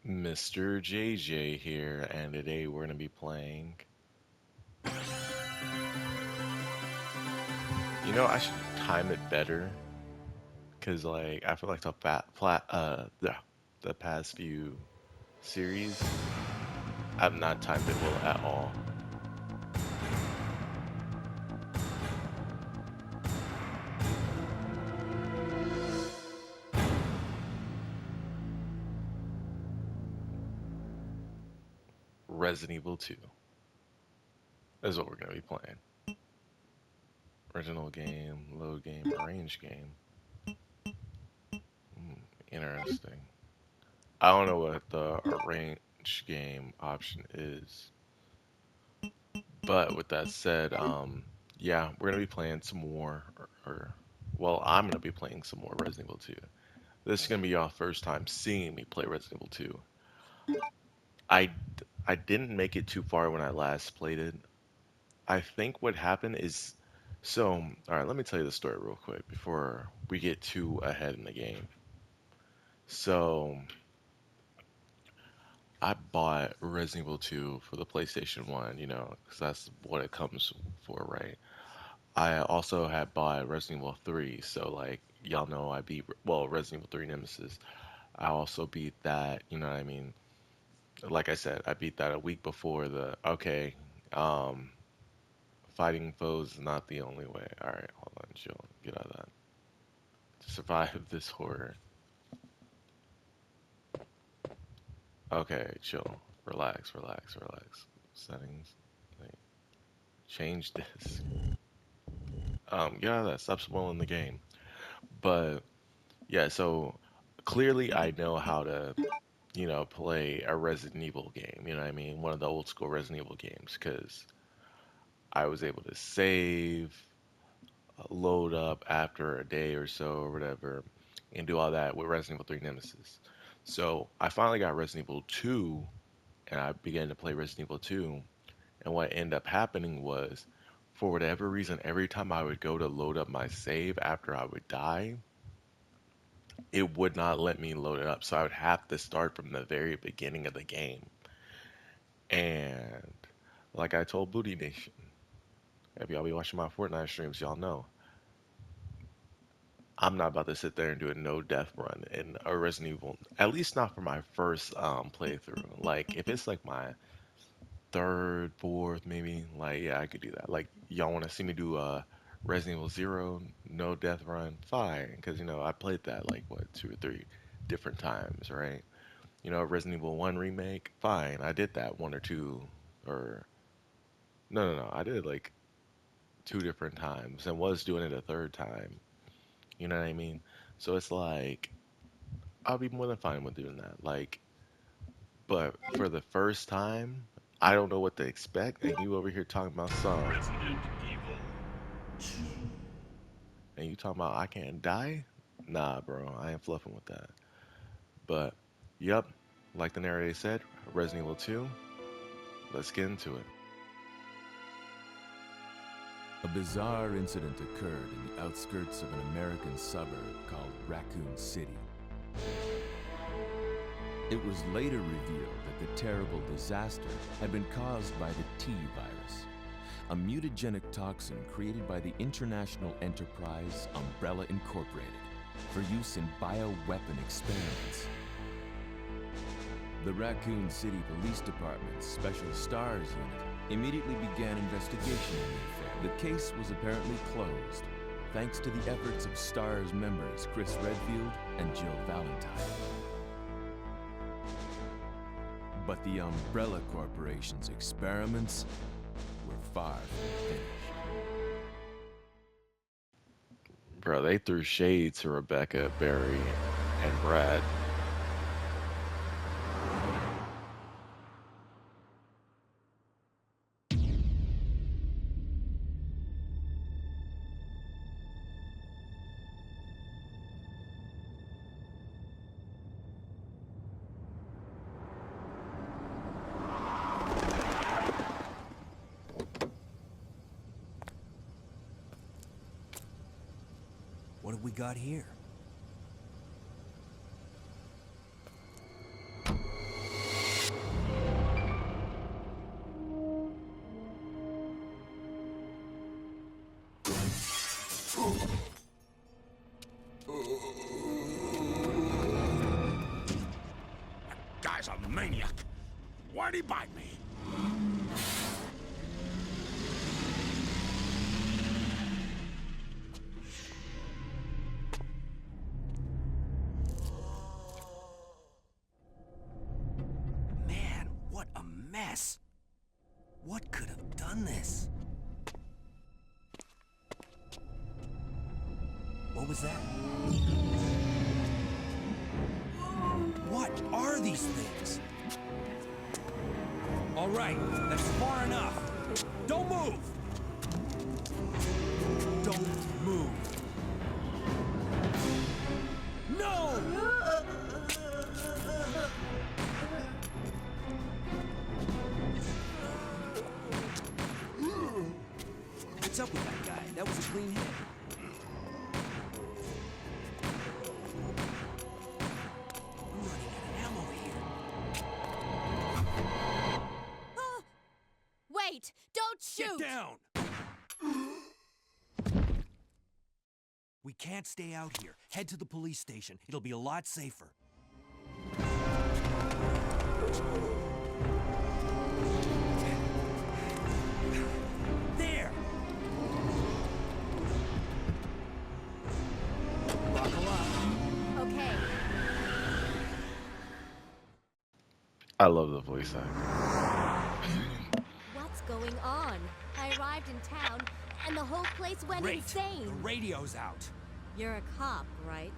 Mr.JayJay here, and today we're going to be playing. I should time it better because, like, I feel like the past few series, I've not timed it well at all. Resident Evil 2 is what we're going to be playing. Original game, load game, arrange game. Interesting. I don't know what the arrange game option is. But with that said, yeah, we're gonna be playing some more, well, I'm gonna be playing some more Resident Evil 2. This is gonna be y'all first time seeing me play Resident Evil 2. I I didn't make it too far when I last played it. I think what happened is, all right, let me tell you the story real quick before we get too ahead in the game. So, I bought Resident Evil 2 for the PlayStation 1, because that's what it comes for, right? I also had bought Resident Evil 3, so like y'all know I beat Resident Evil 3 Nemesis. I also beat that, you know what I mean? Like I said, I beat that a week before the okay, um fighting foes is not the only way. All right, hold on, chill. Get out of that. To survive this horror. Okay, chill. Relax, relax, relax. Settings. Wait, change this. Get out of that. Stop spoiling the game. But yeah, so clearly I know how to play a Resident Evil game. You know what I mean? One of the old school Resident Evil games because I was able to save, load up after a day or so or whatever, and do all that with Resident Evil 3 Nemesis. So I finally got Resident Evil 2 and I began to play Resident Evil 2. And what ended up happening was, for whatever reason, every time I would go to load up my save after I would die, it would not let me load it up. So I would have to start from the very beginning of the game. And like I told Booty Nation, if y'all be watching my Fortnite streams, y'all know I'm not about to sit there and do a no death run in a Resident Evil. At least not for my first playthrough. Like if it's like my third, fourth, maybe, like yeah, I could do that. Like y'all want to see me do a Resident Evil Zero no death run? Fine, because I played that like what 2 or 3 different times, right? Resident Evil 1 remake? Fine, I did that one or two, or no, no, no, I did it like 2 different times and was doing it a third time. You know what I mean? So it's like, I'll be more than fine with doing that. Like, but for the first time, I don't know what to expect, and you over here talking about some, Resident Evil. and you talking about I can't die? Nah, bro, I ain't fluffing with that. But, yep, like the narrator said, Resident Evil 2, let's get into it. A bizarre incident occurred in the outskirts of an American suburb called Raccoon City. It was later revealed that the terrible disaster had been caused by the T virus, a mutagenic toxin created by the international enterprise Umbrella Incorporated for use in bioweapon experiments. The Raccoon City Police Department's Special Stars Unit immediately began investigation in the affair. The case was apparently closed, thanks to the efforts of STARS members Chris Redfield and Jill Valentine. But the Umbrella Corporation's experiments were far from finished. Bro, they threw shade to Rebecca, Barry, and Brad. What have we got here? guy's a maniac. Why'd he bite me? Man, what a mess. What could have done this? What was that? What are these things? All right, that's far enough. Don't move! Don't move. No! What's up with that guy? That was a clean hit. I'm running out of ammo here. Wait! Don't shoot! Get down! We can't stay out here. Head to the police station. It'll be a lot safer. There! Buckle up. Okay. I love the voice acting. What's going on? I arrived in town, and the whole place went Great. insane. The radio's out. You're a cop, right?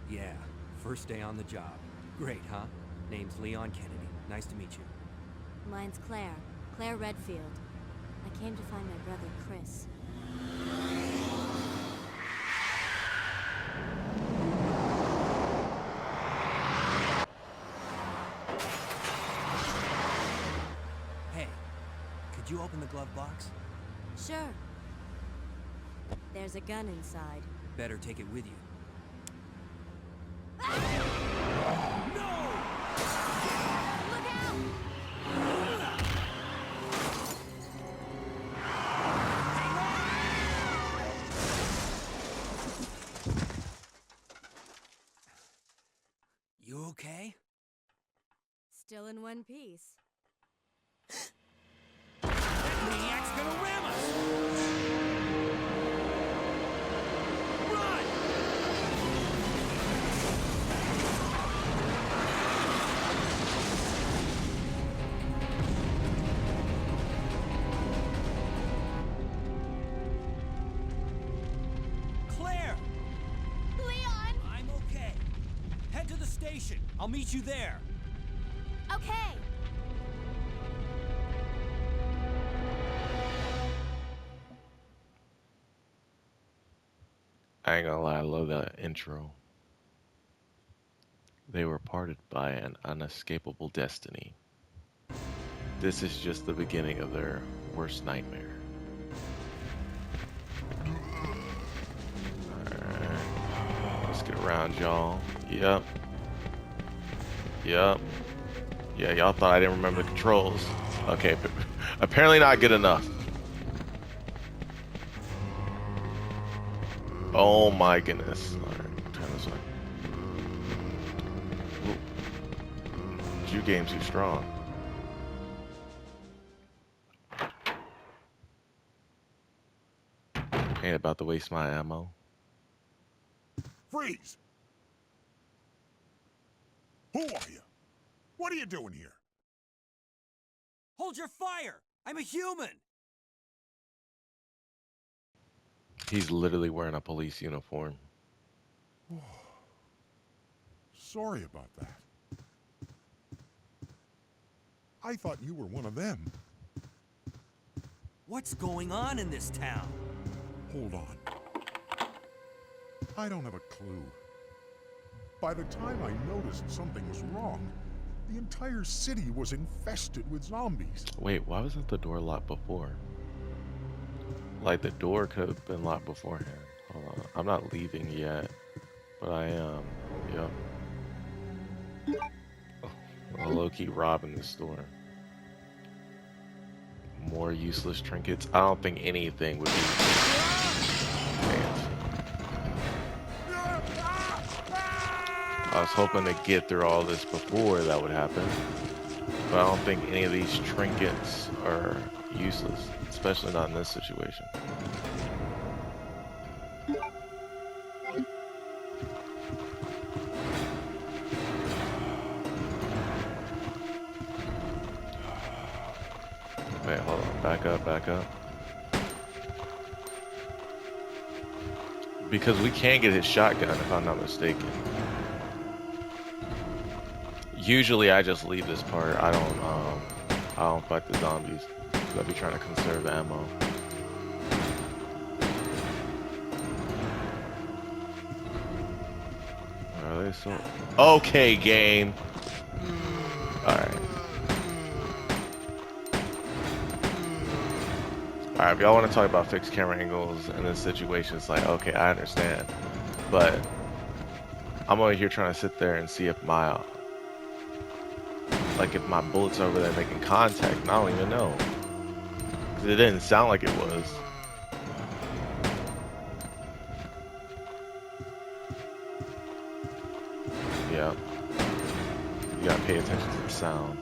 Yeah, first day on the job. Great, huh? Name's Leon Kennedy. Nice to meet you. Mine's Claire. Claire Redfield. I came to find my brother, Chris. Hey, could you open the glove box? Sure. There's a gun inside. Better take it with you. Look out! You okay? Still in one piece. That maniac's gonna ram us! Run! Claire! Leon! I'm okay. Head to the station. I'll meet you there. Okay. I ain't gonna lie, I love that intro. They were parted by an unescapable destiny. This is just the beginning of their worst nightmare. Alright. Let's get around, y'all. Yep. Yep. Yeah, y'all thought I didn't remember the controls. Okay, but apparently not good enough. Oh my goodness. Alright, turn this way. Ooh. You game's too strong. Ain't about to waste my ammo. Freeze! Who are you? What are you doing here? Hold your fire! I'm a human! He's literally wearing a police uniform. Sorry about that. I thought you were one of them. What's going on in this town? Hold on. I don't have a clue. By the time I noticed something was wrong, the entire city was infested with zombies. Wait, why wasn't the door locked before? Like, the door could have been locked beforehand. Hold on. I'm not leaving yet, but I am. Yep. Oh, low-key robbing the store. More useless trinkets. I don't think anything would be fancy. I was hoping to get through all this before that would happen. But I don't think any of these trinkets are useless, especially not in this situation. Wait, hold on. Back up, back up. Because we can get his shotgun, if I'm not mistaken. Usually I just leave this part. I don't fight the zombies. I'll be trying to conserve ammo. Are they so... Okay, game. Alright. Alright, if y'all want to talk about fixed camera angles in this situation, it's like, okay, I understand. But I'm over here trying to sit there and see if my... like if my bullets over there making contact, and I don't even know. Because it didn't sound like it was. Yeah. You gotta pay attention to the sound.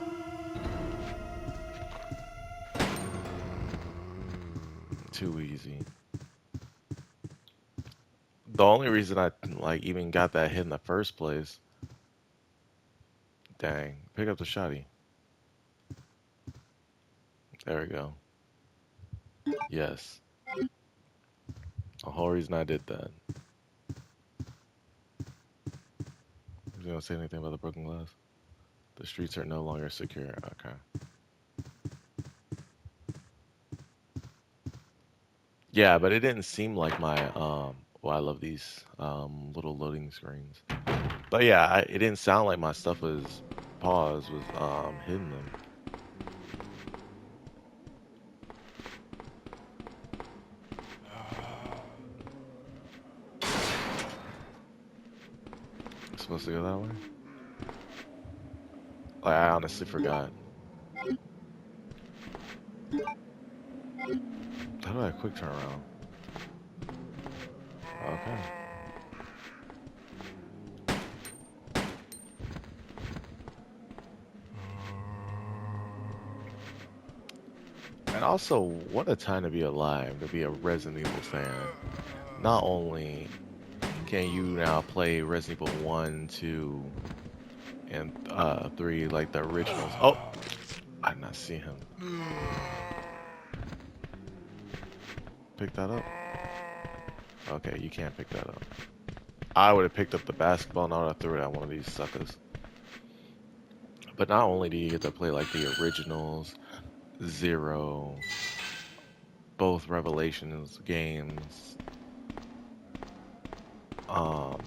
Too easy. The only reason I like even got that hit in the first place. Dang. Pick up the shotty. There we go. Yes. The whole reason I did that. You gonna say anything about the broken glass? The streets are no longer secure. Okay. Yeah, but it didn't seem like my well, I love these little loading screens. But yeah, it didn't sound like my stuff was paused, was hitting them. It's supposed to go that way? Like, I honestly forgot. How do I quick turn around? Okay. And also, what a time to be alive, to be a Resident Evil fan. Not only can you now play Resident Evil 1, 2, and 3, like the originals. Oh! I did not see him. Pick that up? Okay, you can't pick that up. I would have picked up the basketball and I would have threw it at one of these suckers. But not only do you get to play like the originals, Zero, both Revelations games, Code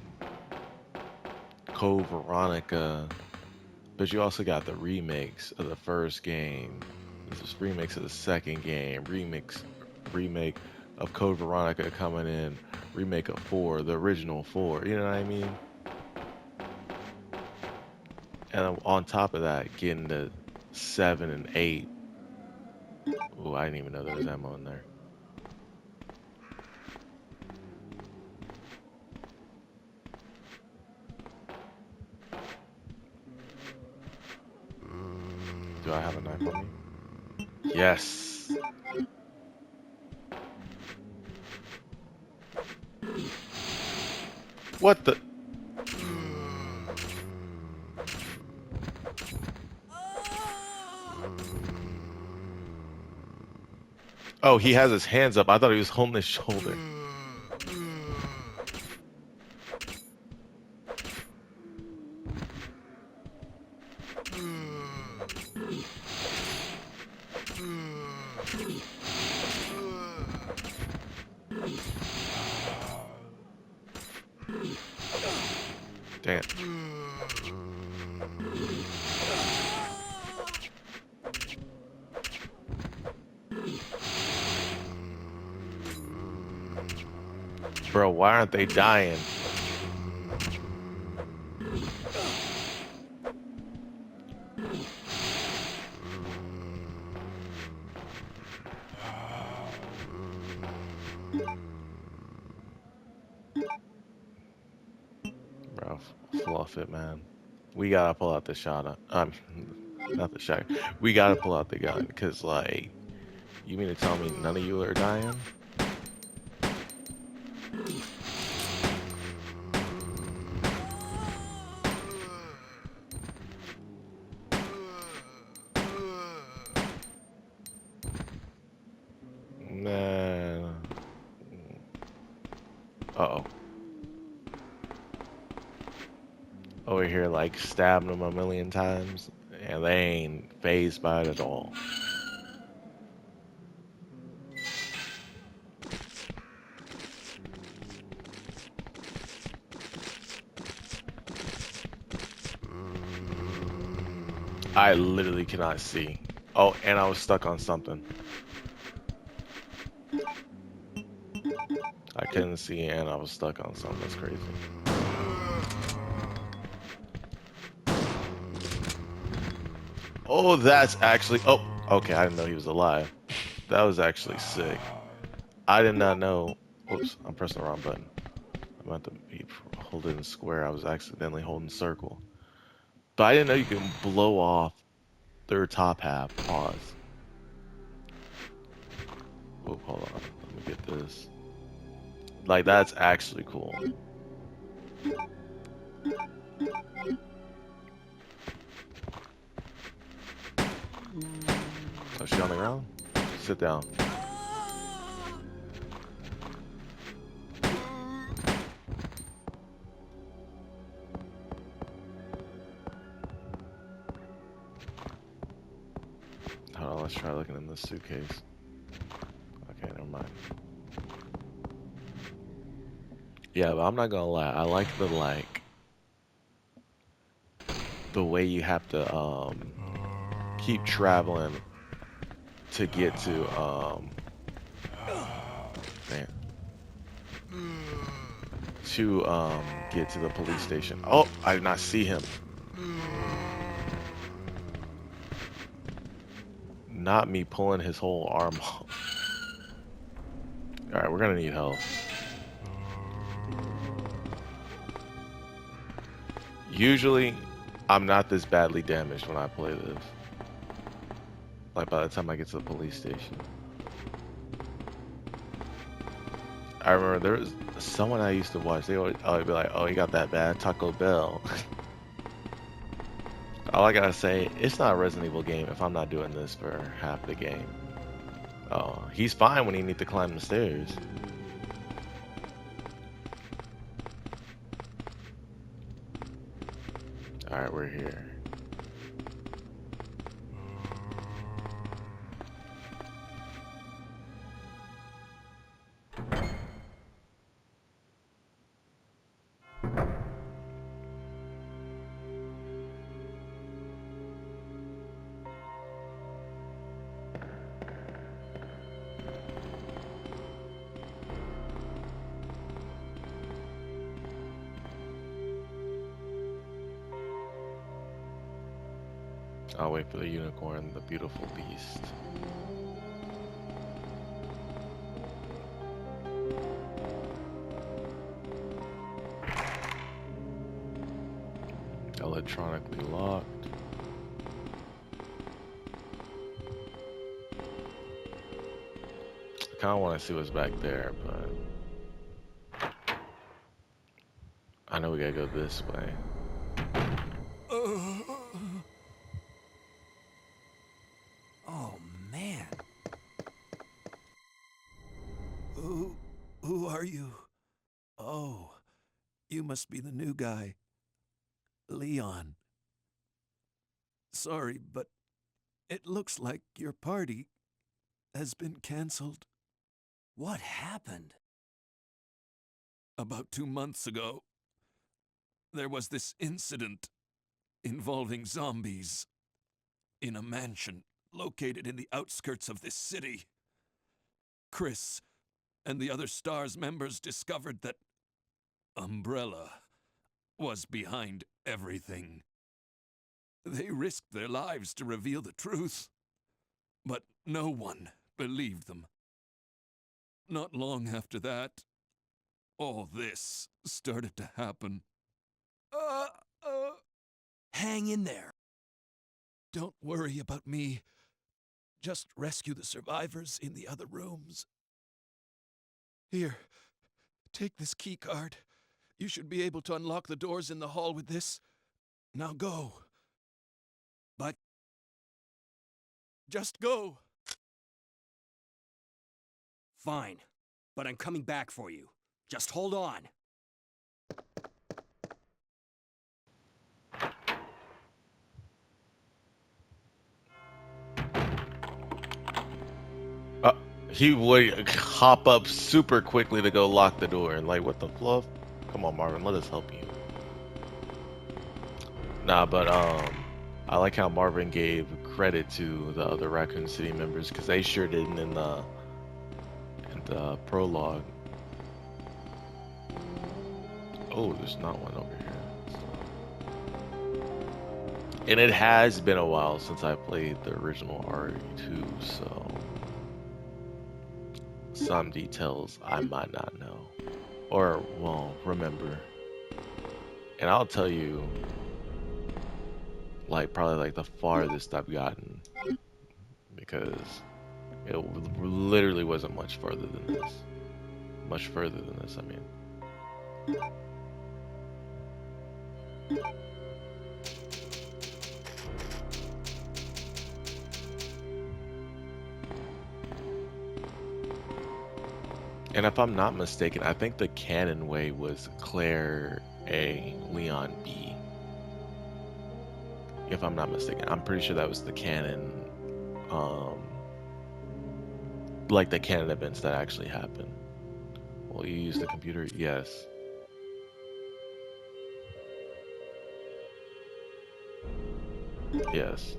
Veronica, but you also got the remakes of the first game, this remakes of the second game, remake of Code Veronica coming in, remake of 4, the original 4, you know what I mean? And on top of that, getting the 7 and 8. Oh, I didn't even know there was ammo in there. Do I have a knife on me? Yes! What the? Oh, he has his hands up. I thought he was holding his shoulder. Damn. Bro, why aren't they dying? Bro, fluff it, man. We gotta pull out the shot. Not the shot. We gotta pull out the gun, cause like, you mean to tell me none of you are dying? Man. Uh-oh. Over here, like, stabbing them a million times, and they ain't phased by it at all. I literally cannot see. Oh, and I was stuck on something. I couldn't see, and I was stuck on something. That's crazy. Oh, that's actually... Oh, okay, I didn't know he was alive. That was actually sick. I did not know... Oops, I'm pressing the wrong button. I'm about to be holding square. I was accidentally holding circle. But I didn't know you can blow off their top half. Pause. Oh, hold on. Let me get this. Like, that's actually cool. Oh, she on the ground? Sit down. Hold on, let's try looking in this suitcase. Okay, never mind. Yeah, but I'm not gonna lie. I like the way you have to keep traveling to get to man, to get to the police station. Oh, I did not see him. Not me pulling his whole arm off. Alright, we're gonna need help. Usually, I'm not this badly damaged when I play this. Like, by the time I get to the police station. I remember there was someone I used to watch. They always be like, oh, you got that bad Taco Bell. All I gotta say, it's not a Resident Evil game if I'm not doing this for half the game. Oh, he's fine when he needs to climb the stairs. Alright, we're here. I'll wait for the unicorn, the beautiful beast. Electronically locked. I kind of want to see what's back there, but I know we gotta go this way. Oh, man. Who are you? Oh, you must be the new guy. Leon. Sorry, but it looks like your party has been canceled. What happened? About 2 months ago, there was this incident involving zombies in a mansion located in the outskirts of this city. Chris and the other STARS members discovered that Umbrella was behind everything. They risked their lives to reveal the truth, but no one believed them. Not long after that, all this started to happen. Uh, uh. Hang in there. Don't worry about me. Just rescue the survivors in the other rooms. Here, take this key card. You should be able to unlock the doors in the hall with this. Now go. But just go. Fine, but I'm coming back for you. Just hold on. He would hop up super quickly to go lock the door, and like, what the fluff? Come on, Marvin, let us help you. Nah, but I like how Marvin gave credit to the other Raccoon City members because they sure didn't in the prologue. Oh, there's not one over here. And it has been a while since I played the original RE2, so some details I might not know or well remember. And I'll tell you, like probably like the farthest I've gotten, because it literally wasn't much further than this. Much further than this, I mean. And if I'm not mistaken, I think the canon way was Claire A, Leon B. If I'm not mistaken, I'm pretty sure that was the canon, like the canon events that actually happened. Will you use the computer? Yes. Yes.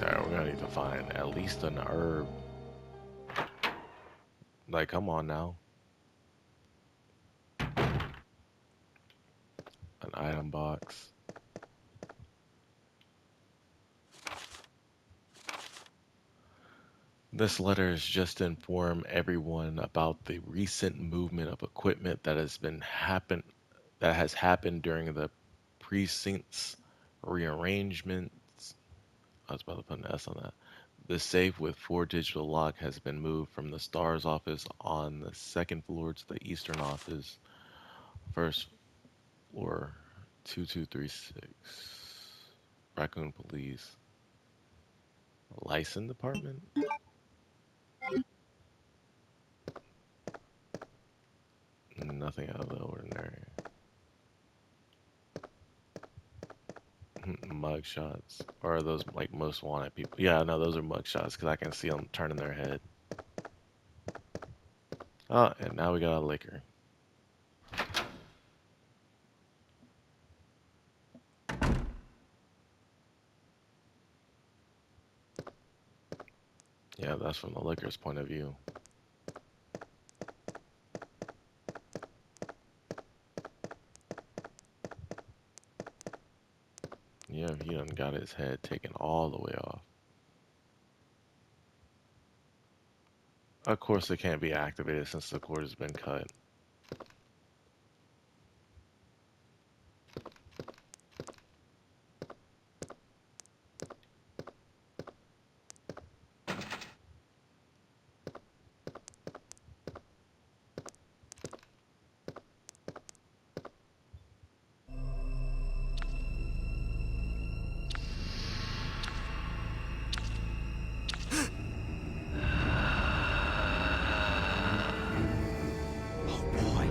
Alright, we're gonna need to find at least an herb. Like, come on now. An item box. This letter is just to inform everyone about the recent movement of equipment that has happened during the precinct's rearrangements. I was about to put an S on that. The safe with 4 digital lock has been moved from the STARS office on the 2nd floor to the Eastern office. First floor, 2236. Raccoon Police. License Department? Nothing out of the ordinary. Mug shots. Or are those like most wanted people? Yeah, no, those are mug shots because I can see them turning their head. Oh, and now we got a liquor. Yeah, that's from the liquor's point of view. Yeah, he done got his head taken all the way off. Of course, it can't be activated since the cord has been cut. Oh boy.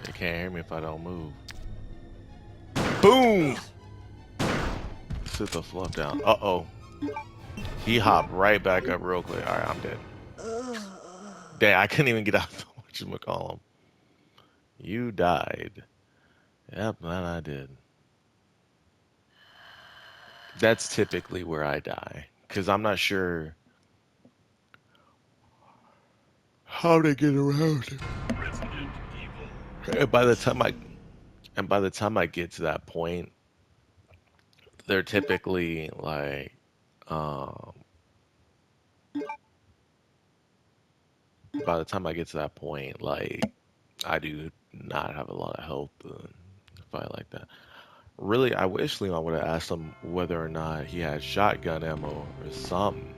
They can't hear me if I don't move. Boom! Sit the fluff down. Uh-oh. He hopped right back up real quick. Alright, I'm dead. Dang, I couldn't even get out the whatchamacallem. You died. Yep, that I did. That's typically where I die. Because I'm not sure how to get around. And by the time I get to that point, they're typically like by the time I get to that point, like I do not have a lot of health to fight like that. Really, I wish Leon would have asked him whether or not he had shotgun ammo or something.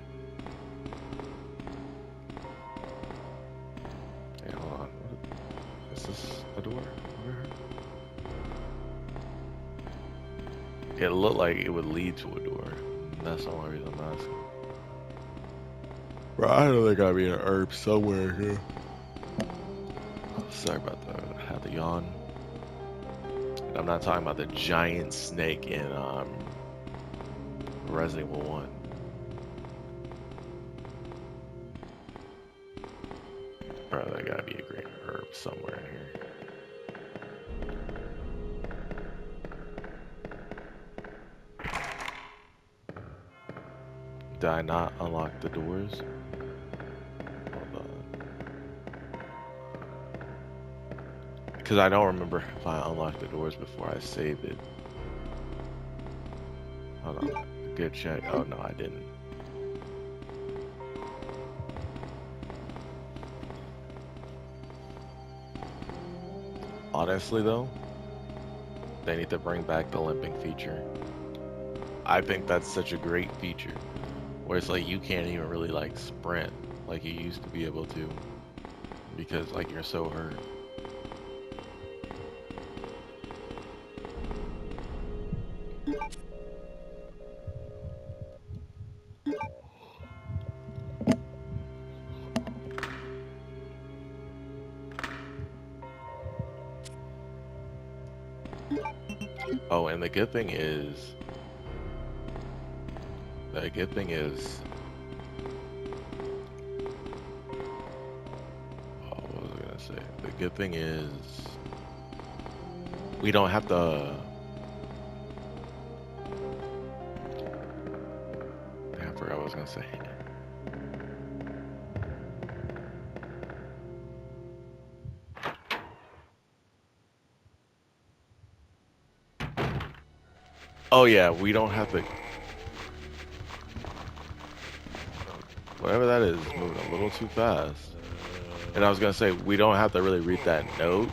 Hey, hold on. Is this a door over here? It looked like it would lead to a door. That's the only reason I'm asking. Bro, I know there gotta be an herb somewhere here. Sorry about that. I had the yawn. And I'm not talking about the giant snake in Resident Evil 1. Bro, there gotta be a green herb somewhere in here. Did I not unlock the doors? Hold on. Because I don't remember if I unlocked the doors before I saved it. Hold on. Good check. Oh, no, I didn't. Honestly, though, they need to bring back the limping feature. I think that's such a great feature. Where it's like you can't even really like sprint like you used to be able to. Because like you're so hurt. Oh, and the good thing is, oh, what was I gonna say? The good thing is, we don't have to. I forgot what I was gonna say. Oh yeah, we don't have to. Whatever that is moving a little too fast. And I was gonna say we don't have to really read that note.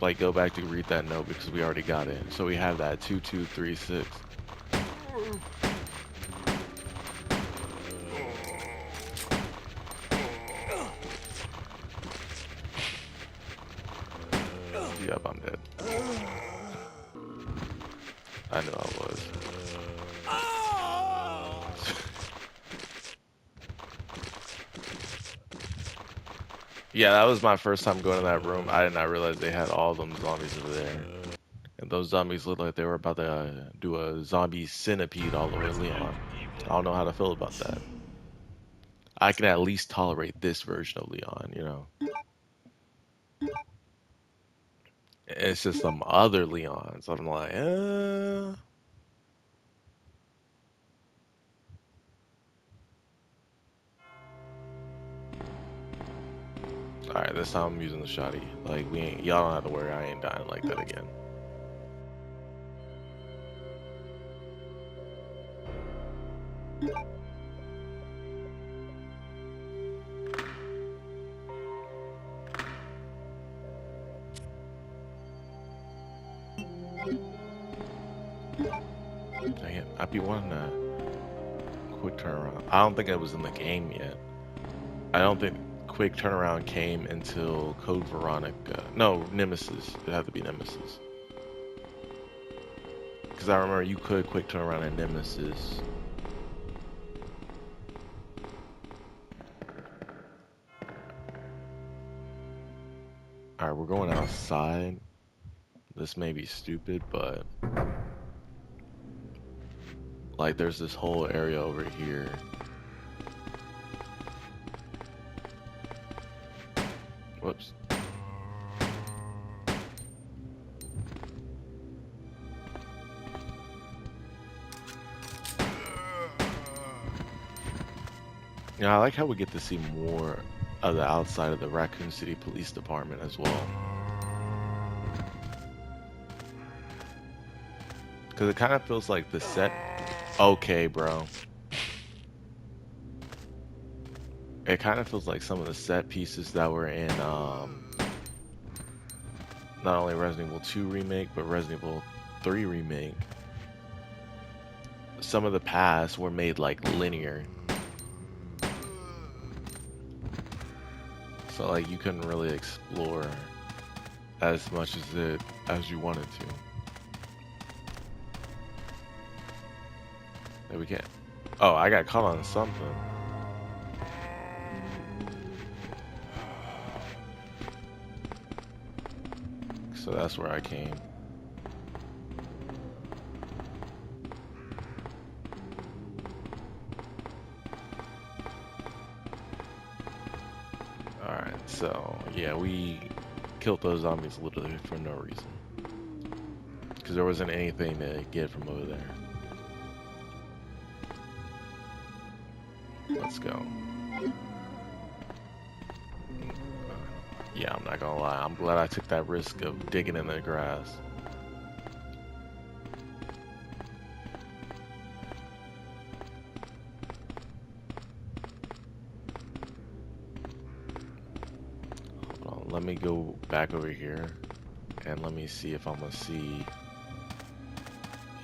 Like go back to read that note because we already got it. So we have that 2236. Yep, I'm dead. I knew I was. Yeah, that was my first time going to that room. I did not realize they had all them zombies over there. And those zombies looked like they were about to do a zombie centipede all over Leon. I don't know how to feel about that. I can at least tolerate this version of Leon, you know. It's just some other Leons. I'm like, Alright, this time I'm using the shotty. Like, y'all don't have to worry, I ain't dying like that again. Dang it, I be wanting a quick turnaround. I don't think it was in the game yet. I don't think quick turnaround came until Code Veronica. No, Nemesis. It had to be Nemesis. Because I remember you could quick turnaround in Nemesis. Alright, we're going outside. This may be stupid, but like there's this whole area over here. Whoops. Yeah, I like how we get to see more of the outside of the Raccoon City Police Department as well. Because it kind of feels like the set... Okay, bro. It kind of feels like some of the set pieces that were in not only Resident Evil 2 Remake, but Resident Evil 3 Remake. Some of the paths were made like linear. So like you couldn't really explore as much as you wanted to. There we can't. Oh, I got caught on something. So that's where I came. Alright, so yeah, we killed those zombies literally for no reason. Because there wasn't anything to get from over there. Let's go. Yeah, I'm not gonna lie. I'm glad I took that risk of digging in the grass. Hold on, let me go back over here and let me see if I'm gonna see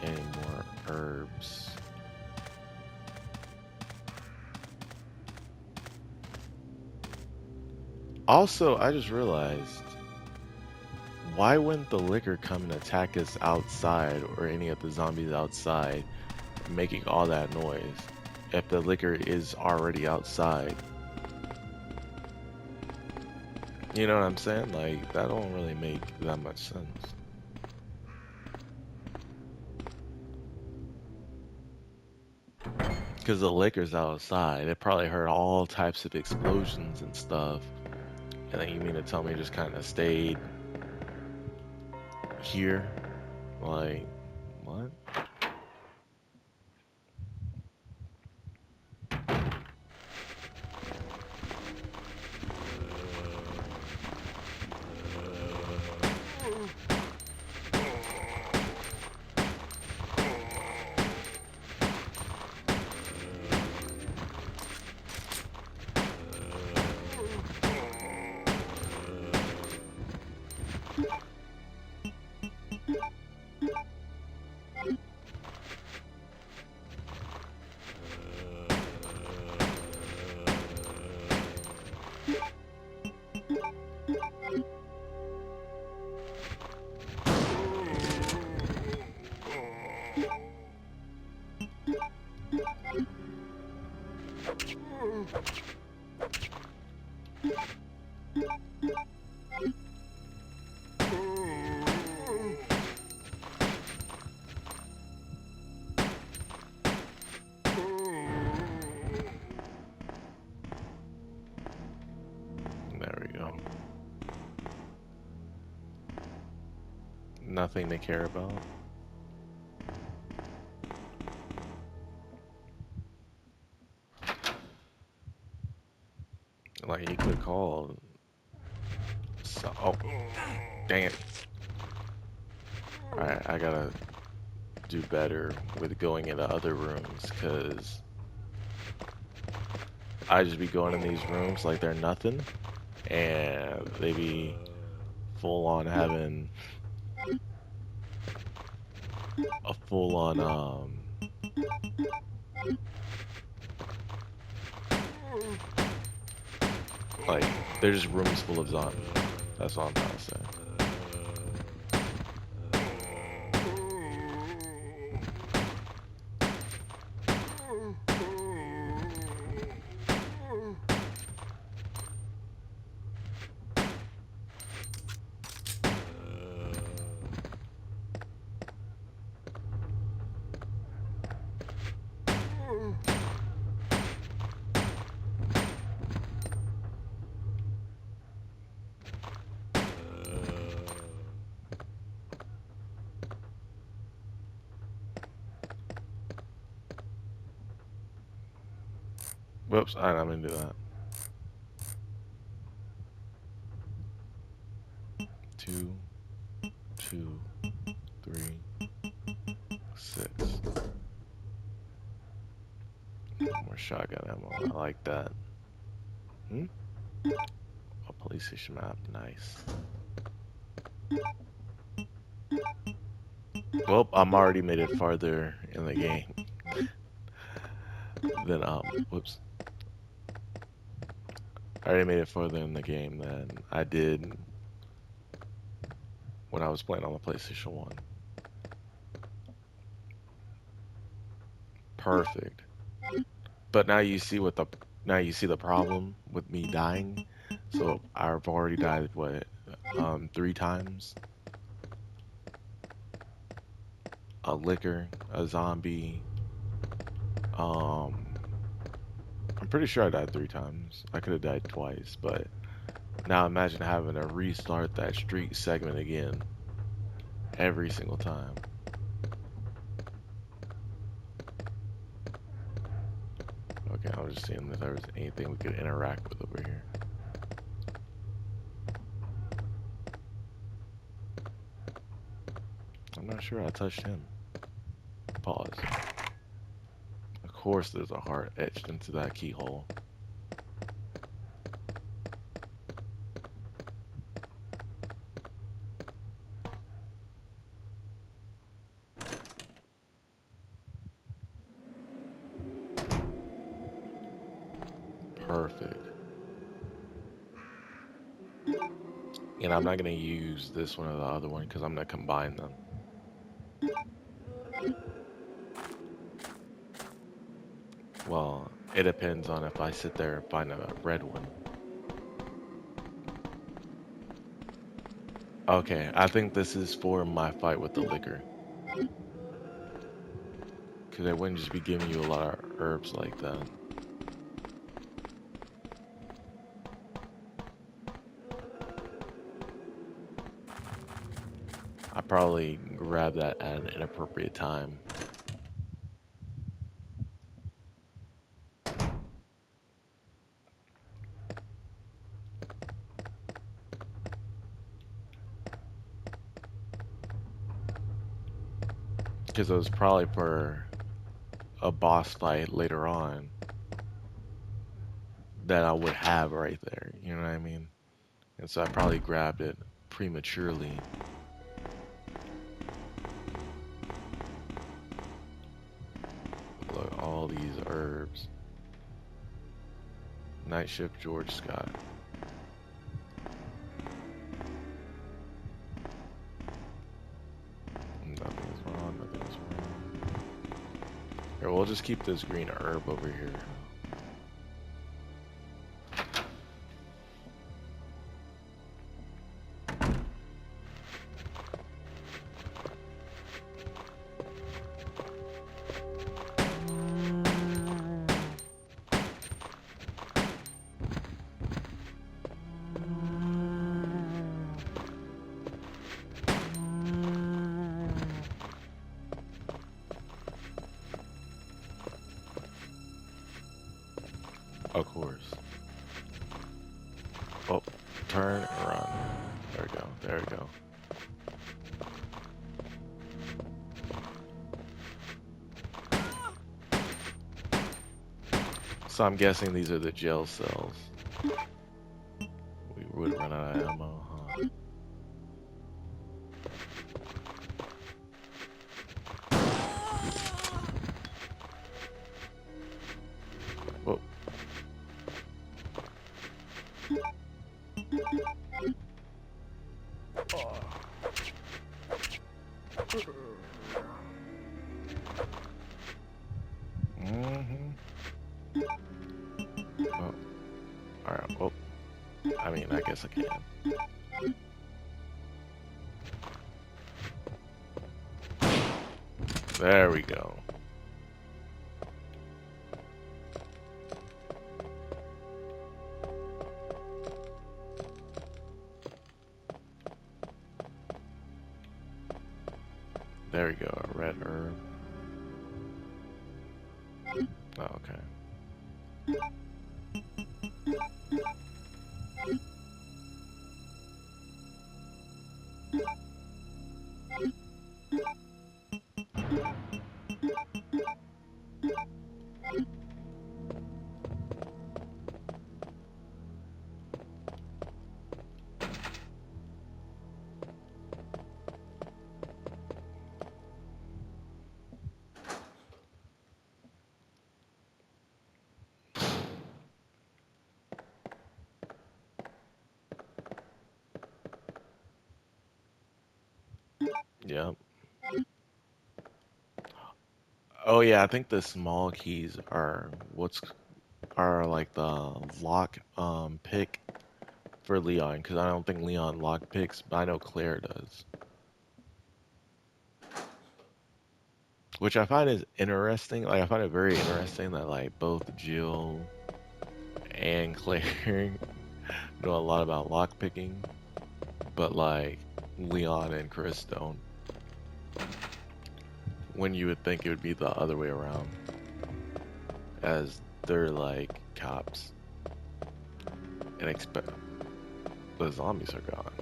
any more herbs. Also, I just realized, why wouldn't the liquor come and attack us outside, or any of the zombies outside, making all that noise, if the liquor is already outside? You know what I'm saying? Like, that don't really make that much sense. Because the liquor's outside, it probably heard all types of explosions and stuff. And then you mean to tell me it just kind of stayed here? Like, what? There we go. Nothing to care about. Like, you could call. So, oh, dang it. Alright, I gotta do better with going into other rooms, because I just be going in these rooms like they're nothing, and they be full on having a full on like, they're just rooms full of zombies. That's all I'm trying to say. Whoops, I'm gonna do that. 2, 2, 3, 6. More shotgun ammo. I like that. Hmm? A police station map. Nice. Well, I'm already made it farther in the game than whoops. I already made it farther in the game than I did when I was playing on the PlayStation 1. Perfect. But now you see the problem with me dying. So I've already died what 3 times. A liquor, a zombie. Um, I'm pretty sure I died 3 times. I could have died twice, but now imagine having to restart that street segment again every single time. Okay, I was just seeing if there was anything we could interact with over here. I'm not sure I touched him. Pause. Of course there's a heart etched into that keyhole. Perfect. And I'm not going to use this one or the other one because I'm going to combine them. Well, it depends on if I sit there and find a red one. Okay, I think this is for my fight with the liquor. Because I wouldn't just be giving you a lot of herbs like that. I probably grabbed that at an inappropriate time. Because it was probably for a boss fight later on that I would have right there. You know what I mean? And so I probably grabbed it prematurely. Look, all these herbs. Night Shift George Scott. Nothing's wrong, nothing's wrong. Here, we'll just keep this green herb over here. Of course. Oh, turn and run. There we go, there we go. So I'm guessing these are the jail cells. We would run out of ammo, huh? Whoa. Mm-hmm. Oh. Alright, well, I mean, I guess I can. There we go. There we go, a red herb. Oh, okay. Yep. Oh yeah, I think the small keys are like the lock pick for Leon, because I don't think Leon lock picks, but I know Claire does. Which I find is interesting. Like I find it very interesting that like both Jill and Claire know a lot about lock picking, but like Leon and Chris don't. When you would think it would be the other way around, as they're like cops and expect the zombies are gone.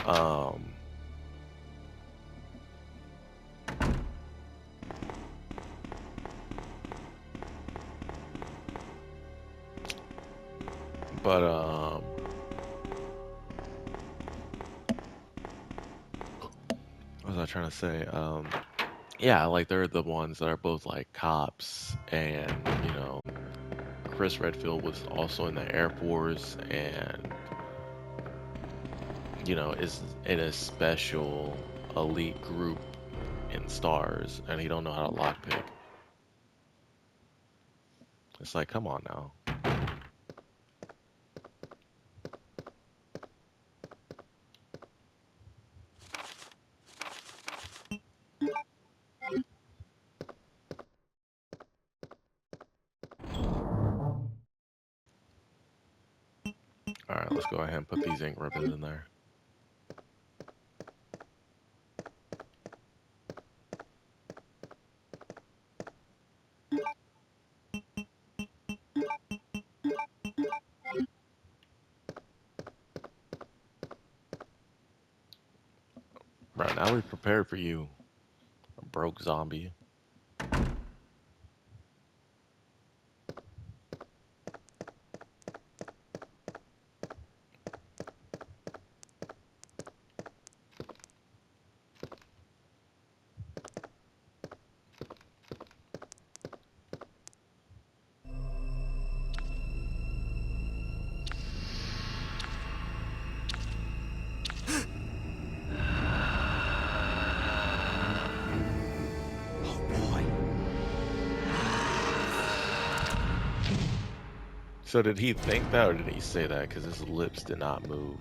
Um, but what was I trying to say? Yeah, like they're the ones that are both like cops, and you know, Chris Redfield was also in the Air Force, and you know, is in a special elite group in stars, and he don't know how to lockpick. It's like, come on now. All right, let's go ahead and put these ink ribbons in there. Right now, we've prepared for you, a broke zombie. Oh boy. So did he think that, or did he say that? Because his lips did not move.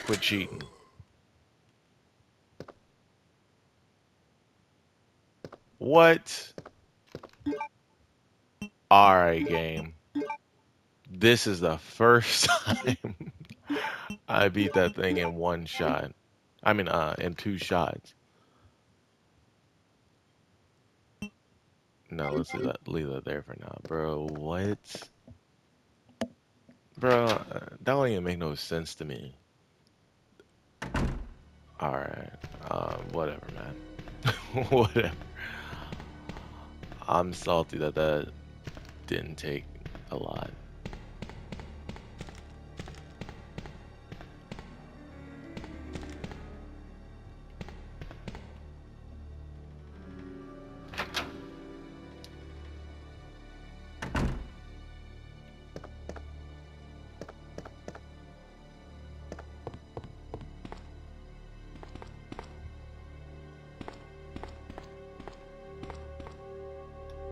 Quit cheating. What? Alright, game. This is the first time I beat that thing in one shot. I mean, in two shots. No, let's leave that there for now, bro. What? Bro, that don't even make no sense to me. Alright, whatever, man. Whatever. I'm salty that that didn't take a lot.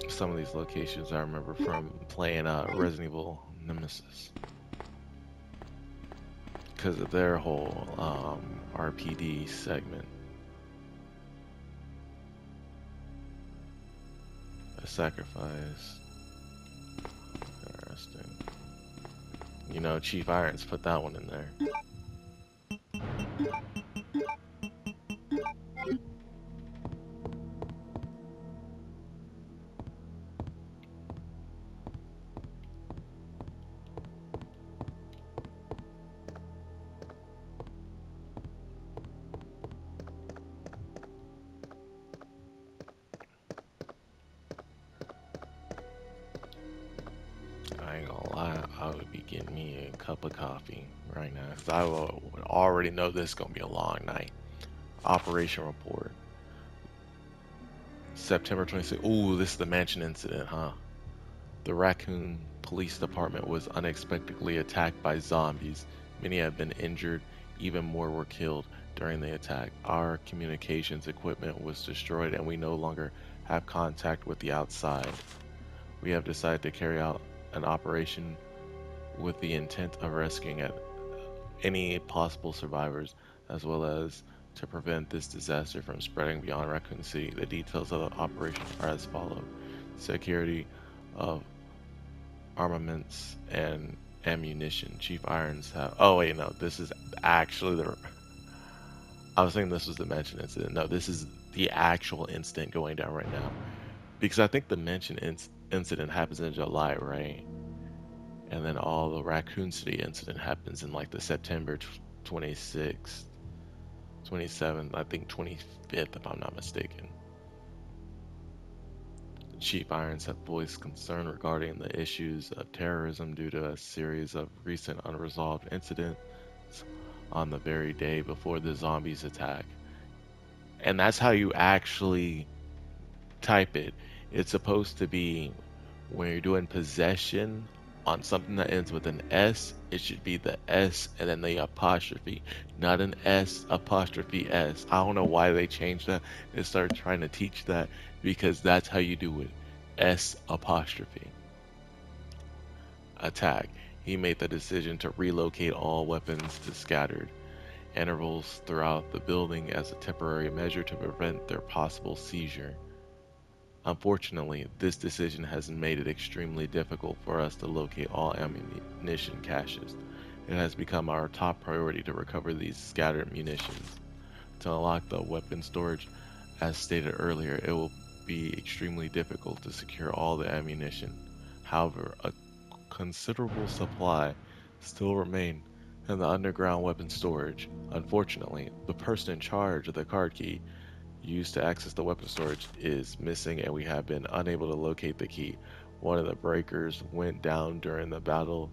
Some of these locations I remember from playing Resident Evil Nemesis. Because of their whole RPD segment. A sacrifice. Interesting. You know, Chief Irons put that one in there. cup of coffee right now because I would already know this is gonna be a long night. Operation report. September 26th. Ooh, this is the mansion incident, huh? The Raccoon Police Department was unexpectedly attacked by zombies. Many have been injured, even more were killed during the attack. Our communications equipment was destroyed and we no longer have contact with the outside. We have decided to carry out an operation with the intent of rescuing any possible survivors, as well as to prevent this disaster from spreading beyond Raccoon City. The details of the operation are as follows. Security of armaments and ammunition. Chief Irons have... Oh, wait, no. This is actually the... I was thinking this was the mention incident. No, this is the actual incident going down right now. Because I think the mention incident happens in July, right? And then all the Raccoon City incident happens in like the September 26th, 27th, I think 25th, if I'm not mistaken. Chief Irons have voiced concern regarding the issues of terrorism due to a series of recent unresolved incidents on the very day before the zombies attack. And that's how you actually type it. It's supposed to be when you're doing possession on something that ends with an S, it should be the S and then the apostrophe, not an S apostrophe S. I don't know why they changed that and started trying to teach that because that's how you do it. S apostrophe. Attack. He made the decision to relocate all weapons to scattered intervals throughout the building as a temporary measure to prevent their possible seizure. Unfortunately, this decision has made it extremely difficult for us to locate all ammunition caches. It has become our top priority to recover these scattered munitions. To unlock the weapon storage, as stated earlier, it will be extremely difficult to secure all the ammunition. However, a considerable supply still remain in the underground weapon storage. Unfortunately, the person in charge of the card key used to access the weapon storage is missing and we have been unable to locate the key. One of the breakers went down during the battle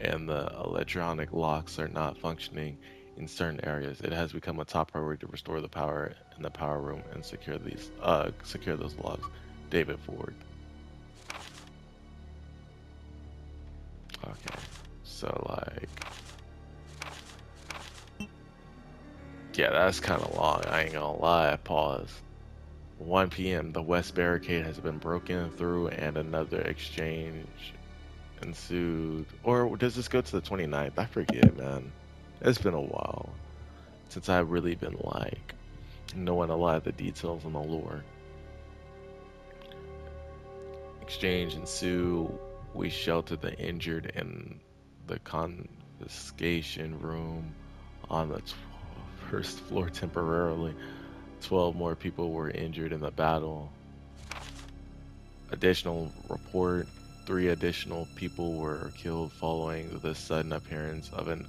and the electronic locks are not functioning in certain areas. It has become a top priority to restore the power in the power room and secure those locks. David Ford. Okay. So like yeah, that's kind of long. I ain't gonna lie. Pause. 1 p.m. The west barricade has been broken through and another exchange ensued. Or does this go to the 29th? I forget, man. It's been a while since I've really been like knowing a lot of the details and the lore. Exchange ensued. We sheltered the injured in the confiscation room on the first floor temporarily. 12 more people were injured in the battle. Additional report, 3 additional people were killed following the sudden appearance of an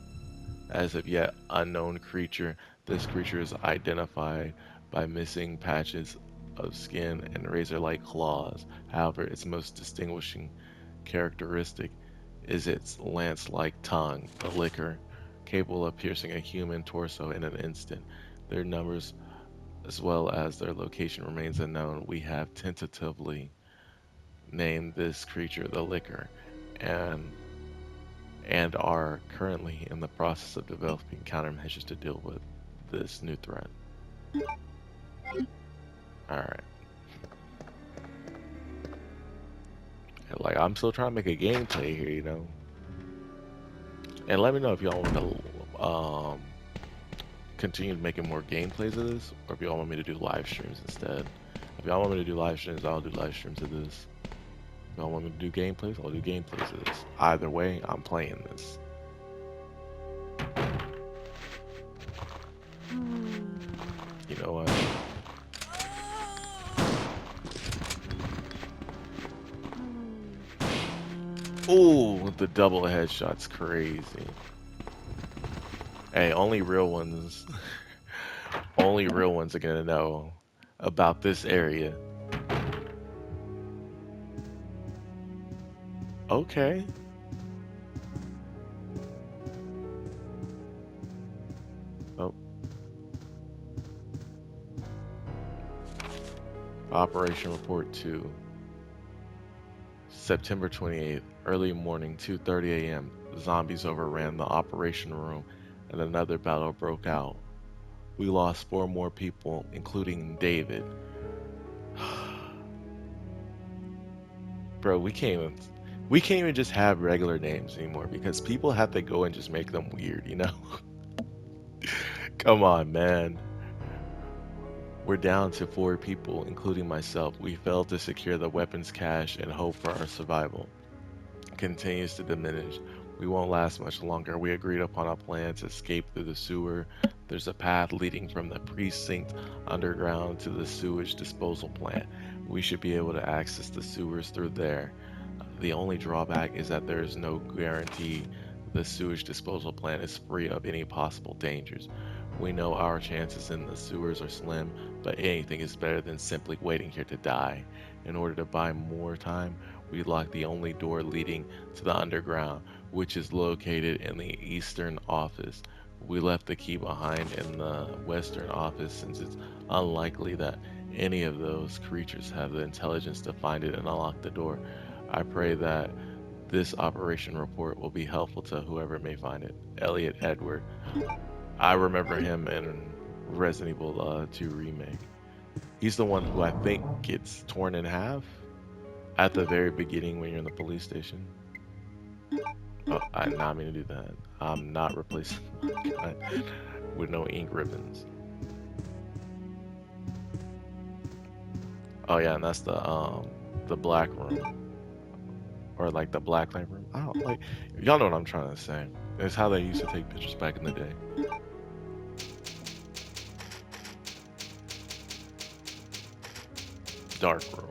as of yet unknown creature. This creature is identified by missing patches of skin and razor-like claws. However, its most distinguishing characteristic is its lance-like tongue, the licker, capable of piercing a human torso in an instant. Their numbers as well as their location remains unknown. We have tentatively named this creature the Licker and are currently in the process of developing countermeasures to deal with this new threat. Alright. Like, I'm still trying to make a gameplay here, you know? And let me know if y'all want to continue making more gameplays of this, or if y'all want me to do live streams instead. If y'all want me to do live streams, I'll do live streams of this. If y'all want me to do gameplays, I'll do gameplays of this. Either way, I'm playing this. You know what? Ooh, the double headshot's crazy. Hey, only real ones are gonna know about this area. Okay. Oh, Operation Report 2. September 28th, early morning, 2:30 a.m. Zombies overran the operation room and another battle broke out. We lost 4 more people, including David. Bro, we can't even just have regular names anymore because people have to go and just make them weird, you know? Come on, man. We're down to 4 people, including myself. We failed to secure the weapons cache and hope for our survival continues to diminish. We won't last much longer. We agreed upon a plan to escape through the sewer. There's a path leading from the precinct underground to the sewage disposal plant. We should be able to access the sewers through there. The only drawback is that there is no guarantee the sewage disposal plant is free of any possible dangers. We know our chances in the sewers are slim, but anything is better than simply waiting here to die. In order to buy more time, we locked the only door leading to the underground, which is located in the eastern office. We left the key behind in the western office since it's unlikely that any of those creatures have the intelligence to find it and unlock the door. I pray that this operation report will be helpful to whoever may find it. Elliot Edward. I remember him in Resident Evil 2 Remake. He's the one who I think gets torn in half at the very beginning when you're in the police station. Oh, I did not mean to do that. I'm not replacing my gun with no ink ribbons. Oh yeah, and that's the black room. Or like the black light room. I don't like y'all know what I'm trying to say. It's how they used to take pictures back in the day. Dark room.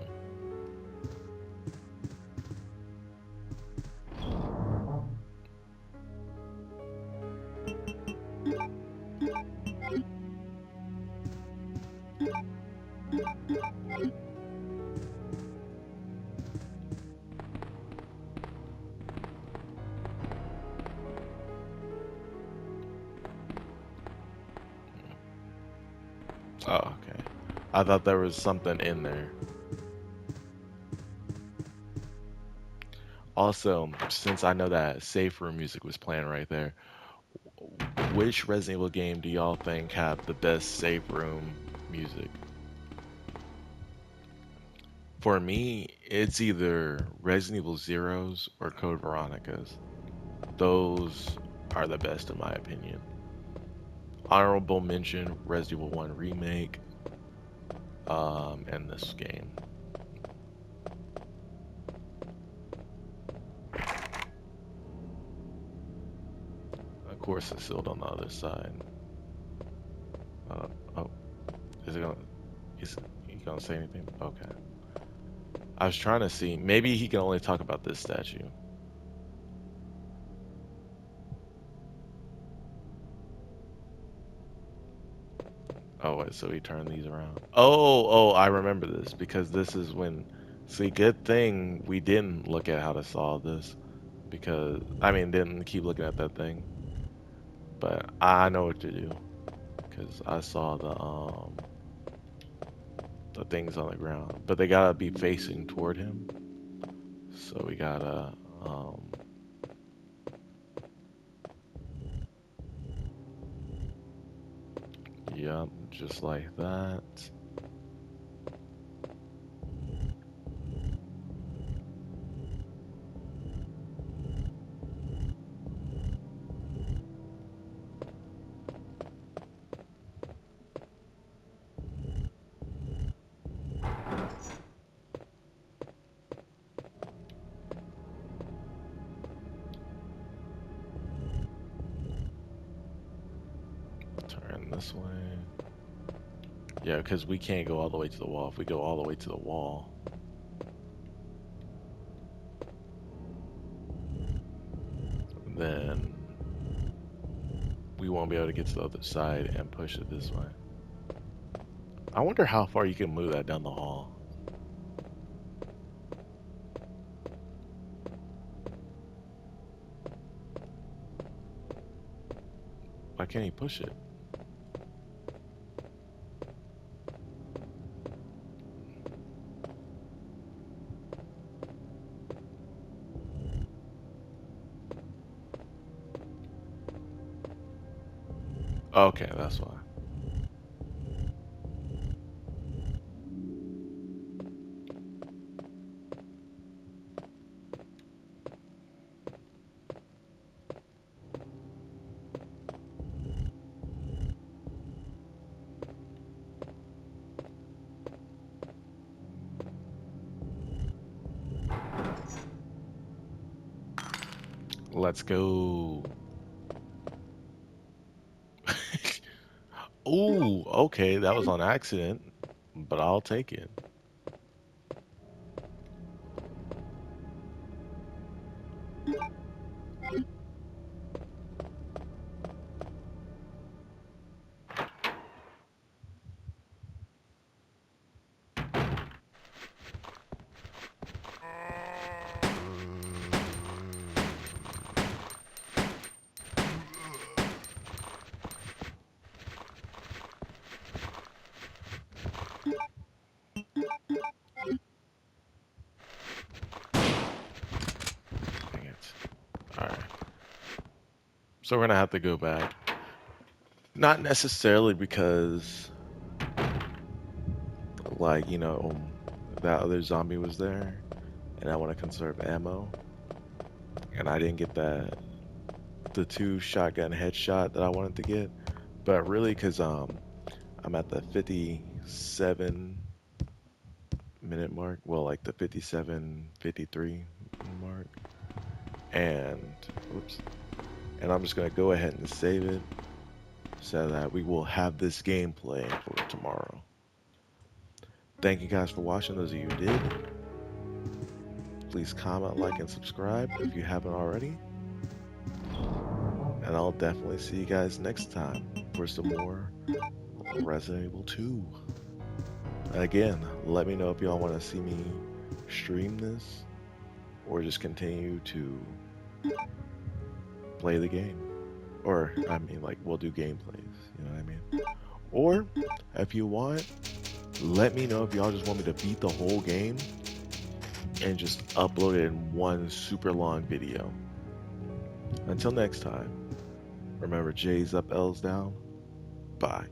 Oh, okay. I thought there was something in there. Also, since I know that safe room music was playing right there, which Resident Evil game do y'all think have the best safe room music? For me, it's either Resident Evil Zero's or Code Veronica's. Those are the best in my opinion. Honorable mention, Resident Evil 1 Remake, and this game. Of course, it's sealed on the other side. Oh, is he gonna say anything? Okay. I was trying to see. Maybe he can only talk about this statue. Oh, wait, so he turned these around. Oh, I remember this because this is when. See, good thing we didn't look at how to solve this because I mean didn't keep looking at that thing. But I know what to do because I saw the things on the ground. But they gotta be facing toward him. So we gotta yep, just like that. Turn this way. Yeah, because we can't go all the way to the wall. If we go all the way to the wall, then we won't be able to get to the other side and push it this way. I wonder how far you can move that down the hall. Why can't he push it? Okay, that's why. Let's go. Ooh, okay, that was on accident, but I'll take it. Dang it. Alright. So we're gonna have to go back. Not necessarily because, like, that other zombie was there, and I want to conserve ammo, and I didn't get the two shotgun headshot that I wanted to get, but really because I'm at the 57-minute mark, well, like the 57, 53 mark, and oops, and I'm just gonna go ahead and save it so that we will have this gameplay for tomorrow. Thank you guys for watching. Those of you who did, please comment, like, and subscribe if you haven't already. And I'll definitely see you guys next time for some more Resident Evil 2. Again, let me know if y'all want to see me stream this or just continue to play the game. Or, I mean, like, we'll do gameplays, you know what I mean? Or, if you want, let me know if y'all just want me to beat the whole game and just upload it in one super long video. Until next time, remember J's up, L's down. Bye.